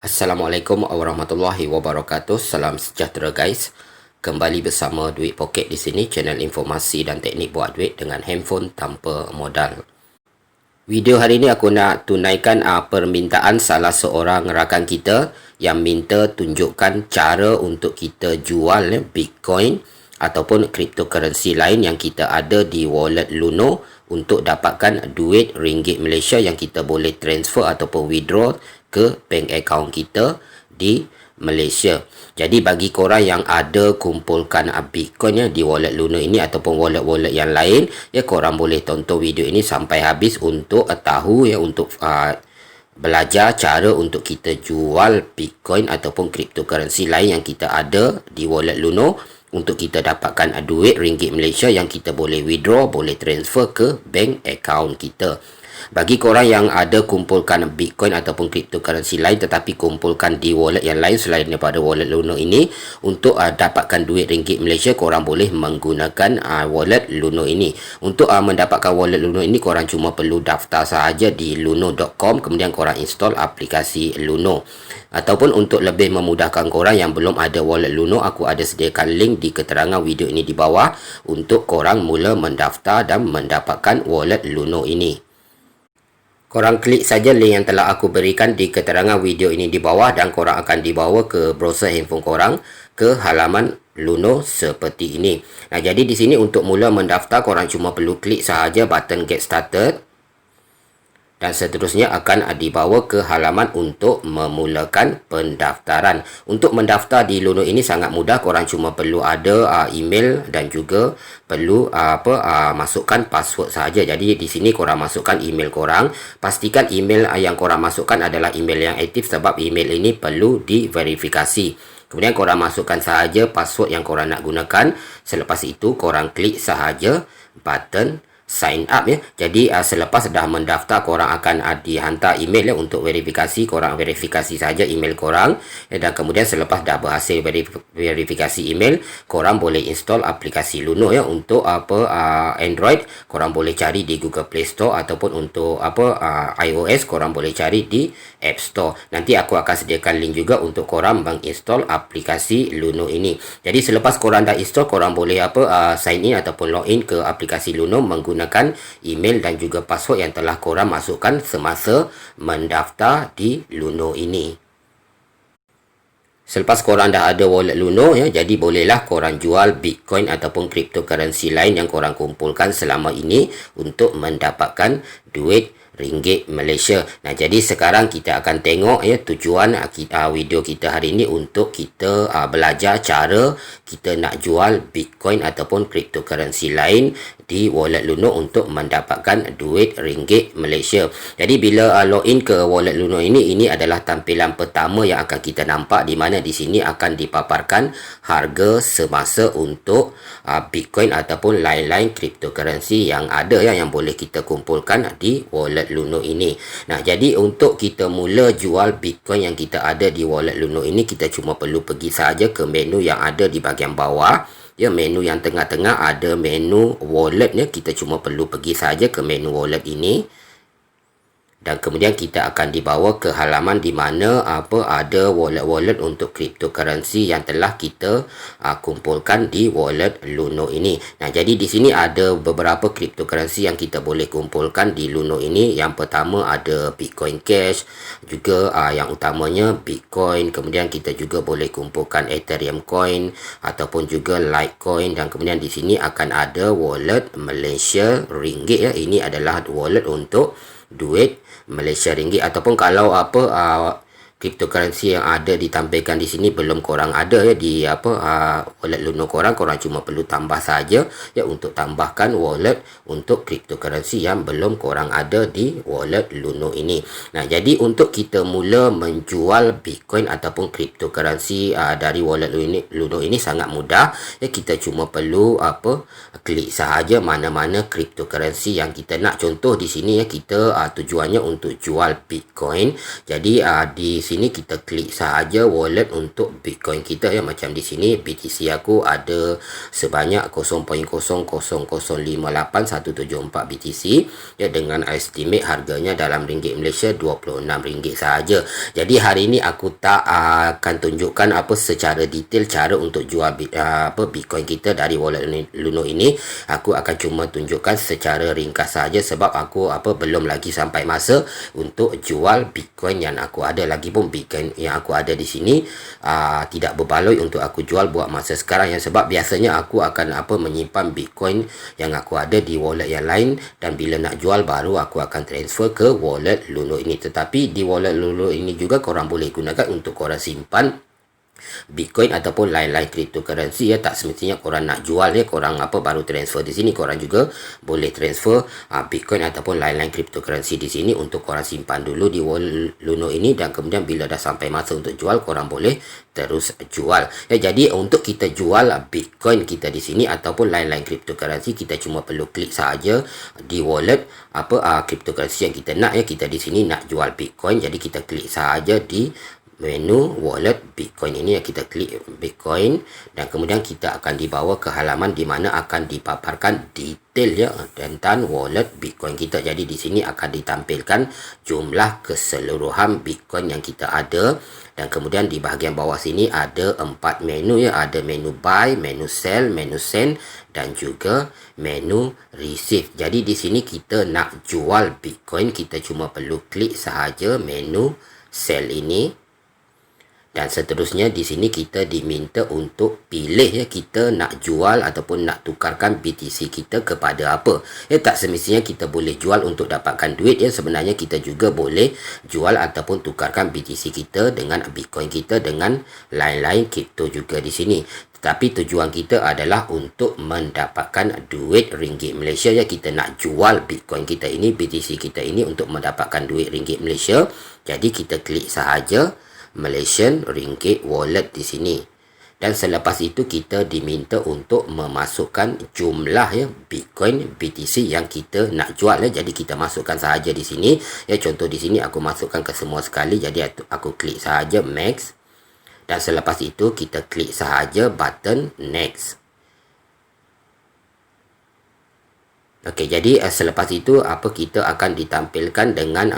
Assalamualaikum warahmatullahi wabarakatuh. Salam sejahtera guys. Kembali bersama Duit Poket di sini, channel informasi dan teknik buat duit dengan handphone tanpa modal. Video hari ini aku nak tunaikan permintaan salah seorang rakan kita yang minta tunjukkan cara untuk kita jual Bitcoin ataupun cryptocurrency lain yang kita ada di wallet Luno untuk dapatkan duit ringgit Malaysia yang kita boleh transfer ataupun withdraw ke bank account kita di Malaysia. Jadi bagi korang yang ada kumpulkan Bitcoin di wallet Luno ini ataupun wallet-wallet yang lain, ya korang boleh tonton video ini sampai habis untuk tahu untuk belajar cara untuk kita jual Bitcoin ataupun cryptocurrency lain yang kita ada di wallet Luno untuk kita dapatkan duit ringgit Malaysia yang kita boleh withdraw, boleh transfer ke bank account kita. Bagi korang yang ada kumpulkan Bitcoin ataupun cryptocurrency lain tetapi kumpulkan di wallet yang lain selain daripada wallet Luno ini, untuk dapatkan duit ringgit Malaysia, korang boleh menggunakan wallet Luno ini. Untuk mendapatkan wallet Luno ini, korang cuma perlu daftar sahaja di luno.com, kemudian korang install aplikasi Luno. Ataupun untuk lebih memudahkan korang yang belum ada wallet Luno, aku ada sediakan link di keterangan video ini di bawah untuk korang mula mendaftar dan mendapatkan wallet Luno ini. Korang klik saja link yang telah aku berikan di keterangan video ini di bawah dan korang akan dibawa ke browser handphone korang ke halaman Luno seperti ini. Nah, jadi di sini untuk mula mendaftar, korang cuma perlu klik sahaja button get started. Dan seterusnya akan dibawa ke halaman untuk memulakan pendaftaran. Untuk mendaftar di Luno ini sangat mudah. Korang cuma perlu ada email dan juga perlu masukkan password saja. Jadi di sini korang masukkan email korang. Pastikan email yang korang masukkan adalah email yang aktif sebab email ini perlu diverifikasi. Kemudian korang masukkan sahaja password yang korang nak gunakan. Selepas itu korang klik sahaja button sign up ya. Jadi selepas dah mendaftar, korang akan dihantar email untuk verifikasi. Korang verifikasi saja email korang dan kemudian selepas dah berhasil verifikasi email, korang boleh install aplikasi Luno ya. Untuk Android korang boleh cari di Google Play Store ataupun untuk iOS korang boleh cari di App Store. Nanti aku akan sediakan link juga untuk korang menginstall aplikasi Luno ini. Jadi selepas korang dah install, korang boleh sign in ataupun login ke aplikasi Luno menggunakan email dan juga password yang telah korang masukkan semasa mendaftar di Luno ini. Selepas korang dah ada wallet Luno ya, jadi bolehlah korang jual Bitcoin ataupun cryptocurrency lain yang korang kumpulkan selama ini untuk mendapatkan duit ringgit Malaysia. Nah, jadi sekarang kita akan tengok ya tujuan video kita hari ini untuk kita belajar cara kita nak jual Bitcoin ataupun cryptocurrency lain di wallet Luno untuk mendapatkan duit ringgit Malaysia. Jadi bila login ke wallet Luno ini adalah tampilan pertama yang akan kita nampak, di mana di sini akan dipaparkan harga semasa untuk Bitcoin ataupun lain-lain cryptocurrency yang ada ya, yang boleh kita kumpulkan di wallet Luno ini. Nah, jadi untuk kita mula jual Bitcoin yang kita ada di wallet Luno ini, kita cuma perlu pergi saja ke menu yang ada di bahagian bawah. Ya, menu yang tengah-tengah ada menu wallet ya. Kita cuma perlu pergi saja ke menu wallet ini. Dan kemudian kita akan dibawa ke halaman di mana ada wallet-wallet untuk cryptocurrency yang telah kita kumpulkan di wallet Luno ini. Nah, jadi di sini ada beberapa cryptocurrency yang kita boleh kumpulkan di Luno ini. Yang pertama ada Bitcoin Cash, juga yang utamanya Bitcoin. Kemudian kita juga boleh kumpulkan Ethereum Coin ataupun juga Litecoin, dan kemudian di sini akan ada wallet Malaysia Ringgit ya. Ini adalah wallet untuk duit Malaysia Ringgit. Ataupun kalau cryptocurrency yang ada ditampilkan di sini belum korang ada ya di wallet Luno korang cuma perlu tambah saja ya untuk tambahkan wallet untuk cryptocurrency yang belum korang ada di wallet Luno ini. Nah, jadi untuk kita mula menjual Bitcoin ataupun cryptocurrency dari wallet Luno ini sangat mudah ya. Kita cuma perlu klik sahaja mana-mana cryptocurrency yang kita nak. Contoh di sini ya, kita tujuannya untuk jual Bitcoin. Jadi di sini kita klik sahaja wallet untuk Bitcoin kita ya. Macam di sini BTC aku ada sebanyak 0.00058,174 BTC ya, dengan estimate harganya dalam ringgit Malaysia RM26 sahaja. Jadi hari ini aku tak akan tunjukkan apa secara detail cara untuk jual Bitcoin kita dari wallet Luno ini. Aku akan cuma tunjukkan secara ringkas saja, sebab aku belum lagi sampai masa untuk jual Bitcoin yang aku ada. Lagipun Bitcoin yang aku ada di sini tidak berbaloi untuk aku jual buat masa sekarang ya, sebab biasanya aku akan menyimpan Bitcoin yang aku ada di wallet yang lain, dan bila nak jual baru aku akan transfer ke wallet Luno ini. Tetapi di wallet Luno ini juga korang boleh gunakan untuk korang simpan Bitcoin ataupun lain-lain cryptocurrency ya. Tak semestinya korang nak jual ya, korang baru transfer di sini. Korang juga boleh transfer Bitcoin ataupun lain-lain cryptocurrency di sini untuk korang simpan dulu di wallet Luno ini, dan kemudian bila dah sampai masa untuk jual, korang boleh terus jual ya. Jadi untuk kita jual Bitcoin kita di sini ataupun lain-lain cryptocurrency, kita cuma perlu klik saja di wallet cryptocurrency yang kita nak ya. Kita di sini nak jual Bitcoin, jadi kita klik saja di menu wallet Bitcoin ini ya. Kita klik Bitcoin dan kemudian kita akan dibawa ke halaman di mana akan dipaparkan detail ya tentang wallet Bitcoin kita. Jadi di sini akan ditampilkan jumlah keseluruhan Bitcoin yang kita ada, dan kemudian di bahagian bawah sini ada 4 menu ya. Ada menu buy, menu sell, menu send, dan juga menu receive. Jadi di sini kita nak jual Bitcoin, kita cuma perlu klik sahaja menu sell ini. Dan seterusnya di sini kita diminta untuk pilih ya, kita nak jual ataupun nak tukarkan BTC kita kepada apa ya. Tak semestinya kita boleh jual untuk dapatkan duit ya. Sebenarnya kita juga boleh jual ataupun tukarkan BTC kita dengan Bitcoin kita dengan lain-lain kripto juga di sini. Tapi tujuan kita adalah untuk mendapatkan duit ringgit Malaysia ya. Kita nak jual Bitcoin kita ini, BTC kita ini, untuk mendapatkan duit ringgit Malaysia. Jadi kita klik sahaja Malaysian Ringgit Wallet di sini. Dan selepas itu kita diminta untuk memasukkan jumlah ya Bitcoin BTC yang kita nak jual ya. Jadi kita masukkan sahaja di sini ya. Contoh di sini aku masukkan ke semua sekali. Jadi aku klik sahaja max, dan selepas itu kita klik sahaja button next. Okey, jadi selepas itu kita akan ditampilkan dengan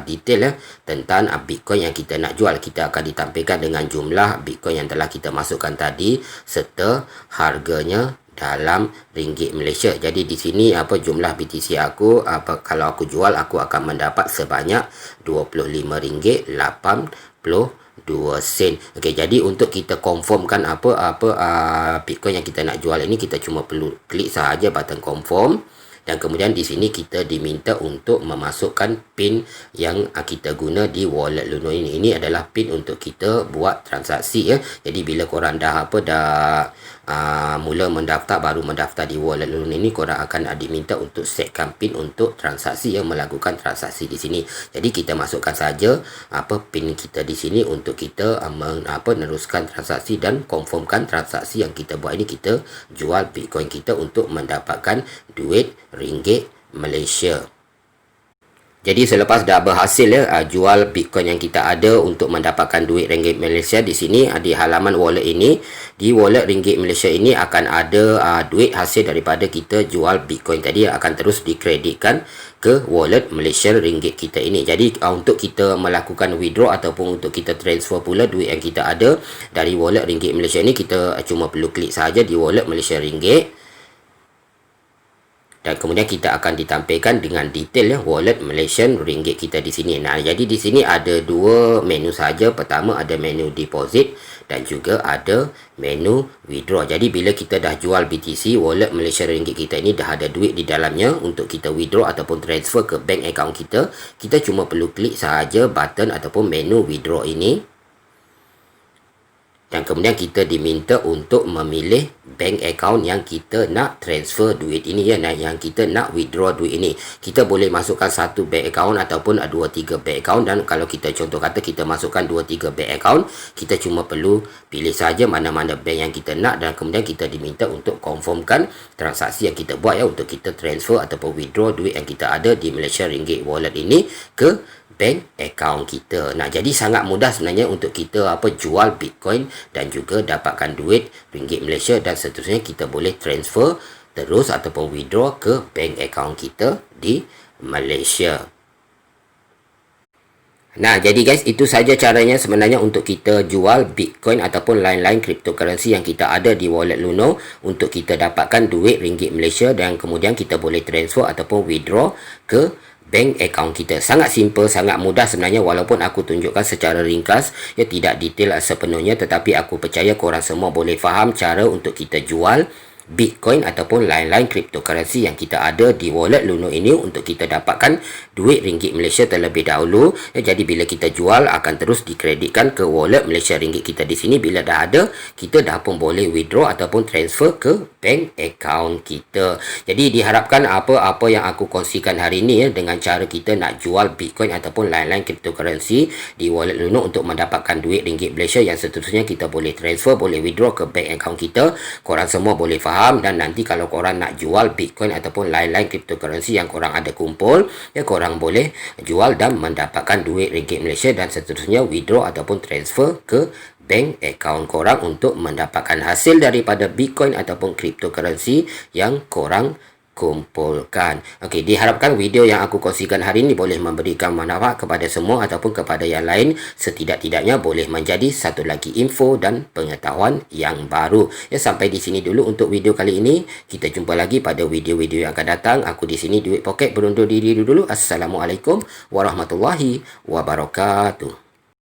detail ya tentang Bitcoin yang kita nak jual. Kita akan ditampilkan dengan jumlah Bitcoin yang telah kita masukkan tadi serta harganya dalam ringgit Malaysia. Jadi di sini jumlah BTC aku kalau aku jual, aku akan mendapat sebanyak RM25.82. Okey, jadi untuk kita confirmkan Bitcoin yang kita nak jual ini, kita cuma perlu klik sahaja button confirm, dan kemudian di sini kita diminta untuk memasukkan PIN yang kita guna di wallet Luno ini. Ini adalah PIN untuk kita buat transaksi ya. Jadi bila korang dah mula mendaftar, baru mendaftar di wallet Luno ini, korang akan diminta untuk setkan PIN untuk transaksi yang melakukan transaksi di sini. Jadi kita masukkan saja PIN kita di sini untuk kita meneruskan transaksi dan confirmkan transaksi yang kita buat ini. Kita jual Bitcoin kita untuk mendapatkan duit ringgit Malaysia. Jadi selepas dah berhasil ya jual Bitcoin yang kita ada untuk mendapatkan duit ringgit Malaysia, di sini di halaman wallet ini, di wallet ringgit Malaysia ini akan ada duit hasil daripada kita jual Bitcoin tadi yang akan terus dikreditkan ke wallet Malaysian ringgit kita ini. Jadi untuk kita melakukan withdraw ataupun untuk kita transfer pula duit yang kita ada dari wallet ringgit Malaysia ini, kita cuma perlu klik saja di wallet Malaysian ringgit. Dan kemudian kita akan ditampilkan dengan detail ya wallet Malaysian Ringgit kita di sini. Nah, jadi di sini ada dua menu saja. Pertama ada menu deposit dan juga ada menu withdraw. Jadi bila kita dah jual BTC, wallet Malaysian Ringgit kita ini dah ada duit di dalamnya untuk kita withdraw ataupun transfer ke bank account kita. Kita cuma perlu klik sahaja button ataupun menu withdraw ini. Dan kemudian kita diminta untuk memilih bank account yang kita nak transfer duit ini ya, yang kita nak withdraw duit ini. Kita boleh masukkan satu bank account ataupun 2-3 bank account, dan kalau kita contoh kata kita masukkan 2-3 bank account, kita cuma perlu pilih saja mana-mana bank yang kita nak, dan kemudian kita diminta untuk confirmkan transaksi yang kita buat ya untuk kita transfer ataupun withdraw duit yang kita ada di Malaysia Ringgit Wallet ini ke bank account kita. Nah, jadi sangat mudah sebenarnya untuk kita jual Bitcoin dan juga dapatkan duit ringgit Malaysia, dan seterusnya kita boleh transfer terus ataupun withdraw ke bank account kita di Malaysia. Nah, jadi guys, itu saja caranya sebenarnya untuk kita jual Bitcoin ataupun lain-lain cryptocurrency yang kita ada di wallet Luno untuk kita dapatkan duit ringgit Malaysia, dan kemudian kita boleh transfer ataupun withdraw ke bank account kita. Sangat simple, sangat mudah sebenarnya, walaupun aku tunjukkan secara ringkas, ya tidak detail sepenuhnya, tetapi aku percaya korang semua boleh faham cara untuk kita jual Bitcoin ataupun lain-lain cryptocurrency yang kita ada di wallet Luno ini untuk kita dapatkan duit ringgit Malaysia terlebih dahulu. Jadi bila kita jual akan terus dikreditkan ke wallet Malaysia ringgit kita di sini. Bila dah ada, kita dah pun boleh withdraw ataupun transfer ke bank account kita. Jadi diharapkan apa-apa yang aku kongsikan hari ini dengan cara kita nak jual Bitcoin ataupun lain-lain cryptocurrency di wallet Luno untuk mendapatkan duit ringgit Malaysia yang seterusnya kita boleh transfer, boleh withdraw ke bank account kita, korang semua boleh faham. Dan nanti kalau korang nak jual Bitcoin ataupun lain-lain cryptocurrency yang korang ada kumpul, ya korang boleh jual dan mendapatkan duit ringgit Malaysia dan seterusnya withdraw ataupun transfer ke bank account korang untuk mendapatkan hasil daripada Bitcoin ataupun cryptocurrency yang korang kumpulkan. Okey, diharapkan video yang aku kongsikan hari ini boleh memberikan manfaat kepada semua ataupun kepada yang lain, setidak-tidaknya boleh menjadi satu lagi info dan pengetahuan yang baru. Ya, sampai di sini dulu untuk video kali ini. Kita jumpa lagi pada video-video yang akan datang. Aku di sini Duit Pocket berundur diri dulu. Assalamualaikum warahmatullahi wabarakatuh.